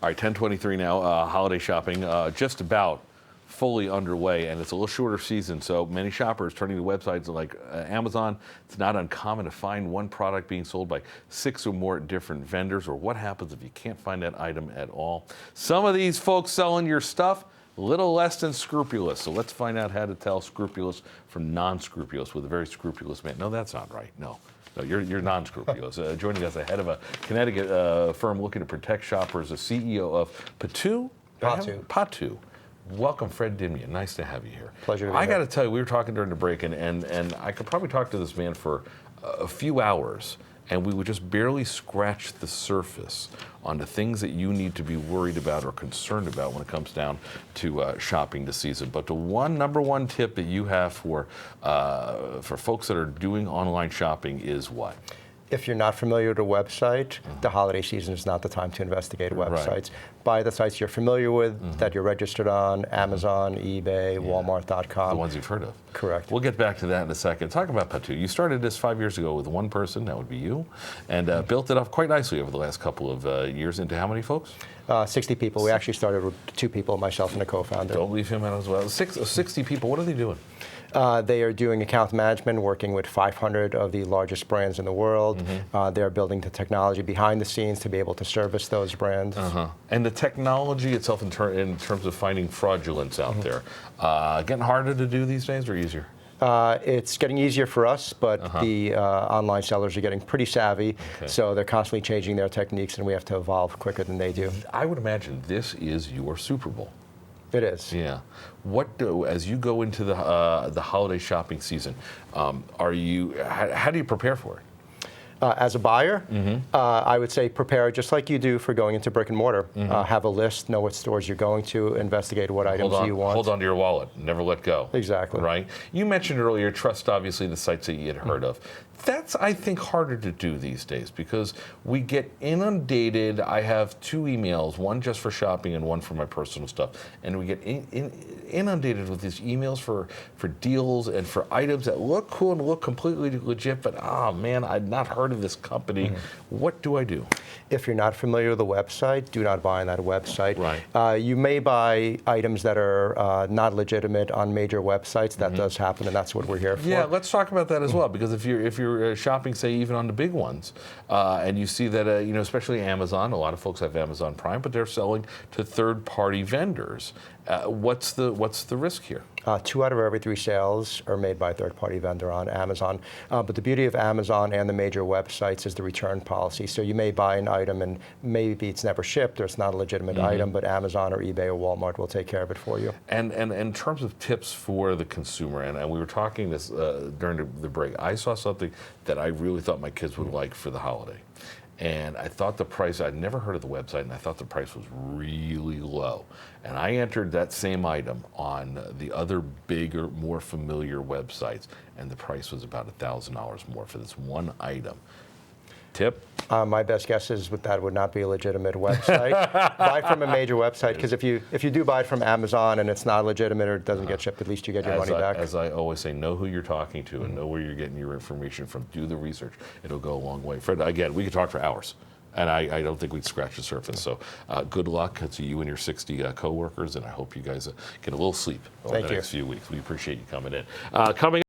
All right, 10:23 now. Holiday shopping just about fully underway, and it's a little shorter season, so many shoppers turning to websites like Amazon. It's not uncommon to find one product being sold by 6 or more different vendors, or what happens if you can't find that item at all. Some of these folks selling your stuff a little less than scrupulous. So let's find out how to tell scrupulous from non-scrupulous with a very scrupulous man. No, that's not right. No, you're non-scrupulous. Joining us, ahead of a Connecticut firm looking to protect shoppers, the CEO of Patu. Patu. Welcome, Fred Dimian. Nice to have you here. Pleasure to be here. I got to tell you, we were talking during the break, and I could probably talk to this man for a few hours, and we would just barely scratch the surface on the things that you need to be worried about or concerned about when it comes down to shopping this season. But the number one tip that you have for folks that are doing online shopping is what? If you're not familiar with a website, the holiday season is not the time to investigate websites. Right. Buy the sites you're familiar with, that you're registered on, Amazon, eBay, Walmart.com. The ones you've heard of. Correct. We'll get back to that in a second. Talk about Patu. You started this 5 years ago with one person, that would be you, and built it up quite nicely over the last couple of years into how many folks? 60 people. We actually started with 2 people, myself and a co-founder. Don't leave him out as well. 60 people, what are they doing? They are doing account management, working with 500 of the largest brands in the world. They're building the technology behind the scenes to be able to service those brands. And the technology itself in terms of finding fraudulence out there, getting harder to do these days or easier? It's getting easier for us, but the online sellers are getting pretty savvy, so they're constantly changing their techniques, and we have to evolve quicker than they do. I would imagine this is your Super Bowl. It is. Yeah. As you go into the holiday shopping season, how do you prepare for it? As a buyer, I would say prepare just like you do for going into brick and mortar. Have a list, know what stores you're going to, investigate what items you want. Hold on to your wallet, never let go. Exactly. Right? You mentioned earlier, trust obviously the sites that you had heard of. That's, I think, harder to do these days because we get inundated. I have 2 emails, one just for shopping and one for my personal stuff. And we get inundated with these emails for deals and for items that look cool and look completely legit, but man, I've not heard of this company. What do I do? If you're not familiar with the website, do not buy on that website. Right. You may buy items that are not legitimate on major websites. That does happen, and that's what we're here for. Yeah, let's talk about that as well, because if you're shopping, say, even on the big ones, and you see that, especially Amazon, a lot of folks have Amazon Prime, but they're selling to third-party vendors. What's the risk here? 2 out of every 3 sales are made by a third-party vendor on Amazon. But the beauty of Amazon and the major websites is the return policy. So you may buy an item and maybe it's never shipped or it's not a legitimate item, but Amazon or eBay or Walmart will take care of it for you. And in terms of tips for the consumer, and we were talking this during the break, I saw something that I really thought my kids would like for the holiday. And I thought the price, I'd never heard of the website, and I thought the price was really low. And I entered that same item on the other bigger, more familiar websites, and the price was about $1,000 more for this one item. Tip? My best guess is that would not be a legitimate website. Buy from a major website, because if you do buy it from Amazon and it's not legitimate or it doesn't get shipped, at least you get your money back. As I always say, know who you're talking to and know where you're getting your information from. Do the research. It'll go a long way. Fred, again, we could talk for hours, and I don't think we'd scratch the surface. So good luck to you and your 60 coworkers, and I hope you guys get a little sleep over the next few weeks. We appreciate you coming in. Coming